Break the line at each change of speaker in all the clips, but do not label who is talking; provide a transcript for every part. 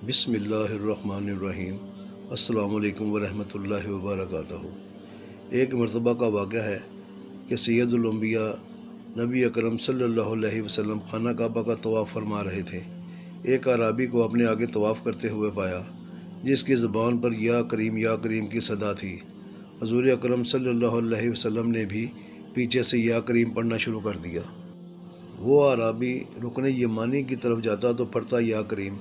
بسم اللہ الرحمن الرحیم۔ السلام علیکم ورحمتہ اللہ وبرکاتہ۔ ایک مرتبہ کا واقعہ ہے کہ سید الانبیاء نبی اکرم صلی اللہ علیہ وسلم خانہ کعبہ کا طواف فرما رہے تھے۔ ایک اعرابی کو اپنے آگے طواف کرتے ہوئے پایا، جس کی زبان پر یا کریم کی صدا تھی۔ حضور اکرم صلی اللہ علیہ وسلم نے بھی پیچھے سے یا کریم پڑھنا شروع کر دیا۔ وہ اعرابی رکن یمانی کی طرف جاتا تو پڑھتا یا کریم۔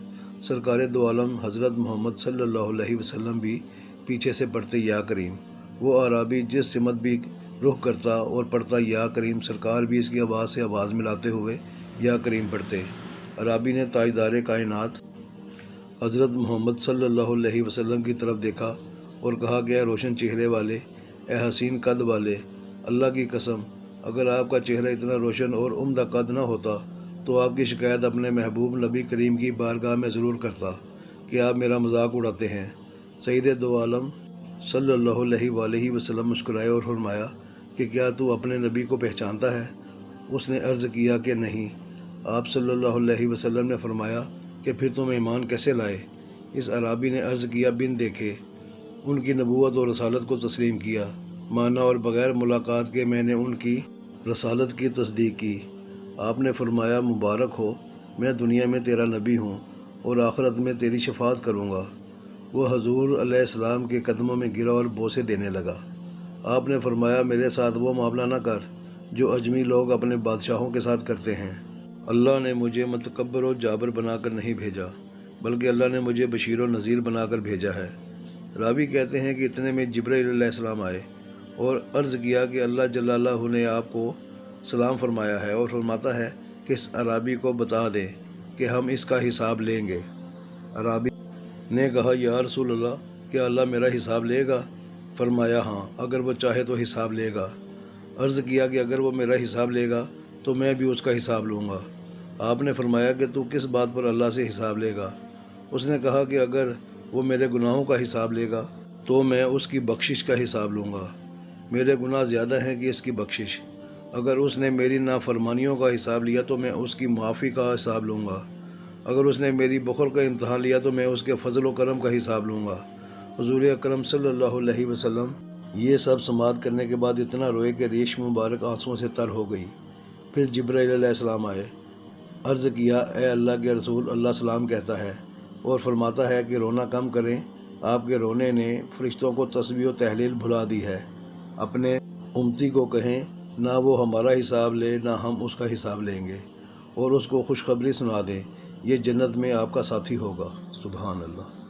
سرکار دو عالم حضرت محمد صلی اللہ علیہ وسلم بھی پیچھے سے پڑھتے یا کریم۔ وہ اعرابی جس سمت بھی رخ کرتا اور پڑھتا یا کریم، سرکار بھی اس کی آواز سے آواز ملاتے ہوئے یا کریم پڑھتے۔ اعرابی نے تاجدار کائنات حضرت محمد صلی اللہ علیہ وسلم کی طرف دیکھا اور کہا کہ اے روشن چہرے والے، اے حسین قد والے، اللہ کی قسم اگر آپ کا چہرہ اتنا روشن اور عمدہ قد نہ ہوتا تو آپ کی شکایت اپنے محبوب نبی کریم کی بارگاہ میں ضرور کرتا کہ آپ میرا مذاق اڑاتے ہیں۔ سید دو عالم صلی اللہ علیہ وآلہ وسلم مسکرائے اور فرمایا کہ کیا تو اپنے نبی کو پہچانتا ہے؟ اس نے عرض کیا کہ نہیں۔ آپ صلی اللہ علیہ وسلم نے فرمایا کہ پھر تم ایمان کیسے لائے؟ اس اعرابی نے عرض کیا بن دیکھے ان کی نبوت اور رسالت کو تسلیم کیا، مانا اور بغیر ملاقات کے میں نے ان کی رسالت کی تصدیق کی۔ آپ نے فرمایا مبارک ہو، میں دنیا میں تیرا نبی ہوں اور آخرت میں تیری شفاعت کروں گا۔ وہ حضور علیہ السلام کے قدموں میں گرا اور بوسے دینے لگا۔ آپ نے فرمایا میرے ساتھ وہ معاملہ نہ کر جو اجمی لوگ اپنے بادشاہوں کے ساتھ کرتے ہیں۔ اللہ نے مجھے متکبر و جابر بنا کر نہیں بھیجا، بلکہ اللہ نے مجھے بشیر و نذیر بنا کر بھیجا ہے۔ راوی کہتے ہیں کہ اتنے میں جبرائیل علیہ السلام آئے اور عرض کیا کہ اللہ جل اللہ نے آپ کو سلام فرمایا ہے اور فرماتا ہے کہ اس اعرابی کو بتا دیں کہ ہم اس کا حساب لیں گے۔ اعرابی نے کہا یا رسول اللہ، کیا اللہ میرا حساب لے گا؟ فرمایا ہاں، اگر وہ چاہے تو حساب لے گا۔ عرض کیا کہ اگر وہ میرا حساب لے گا تو میں بھی اس کا حساب لوں گا۔ آپ نے فرمایا کہ تو کس بات پر اللہ سے حساب لے گا؟ اس نے کہا کہ اگر وہ میرے گناہوں کا حساب لے گا تو میں اس کی بخشش کا حساب لوں گا۔ میرے گناہ زیادہ ہیں کہ اس کی بخشش۔ اگر اس نے میری نافرمانیوں کا حساب لیا تو میں اس کی معافی کا حساب لوں گا۔ اگر اس نے میری بخل کا امتحان لیا تو میں اس کے فضل و کرم کا حساب لوں گا۔ حضور اکرم صلی اللہ علیہ وسلم یہ سب سماعت کرنے کے بعد اتنا روئے کہ ریش مبارک آنسوؤں سے تر ہو گئی۔ پھر جبرائیل علیہ السلام آئے۔ عرض کیا اے اللہ کے رسول، اللہ سلام کہتا ہے اور فرماتا ہے کہ رونا کم کریں۔ آپ کے رونے نے فرشتوں کو تسبیح و تحلیل بھلا دی ہے۔ اپنے امتی کو کہیں نہ وہ ہمارا حساب لے نہ ہم اس کا حساب لیں گے، اور اس کو خوشخبری سنا دیں، یہ جنت میں آپ کا ساتھی ہوگا۔ سبحان اللہ۔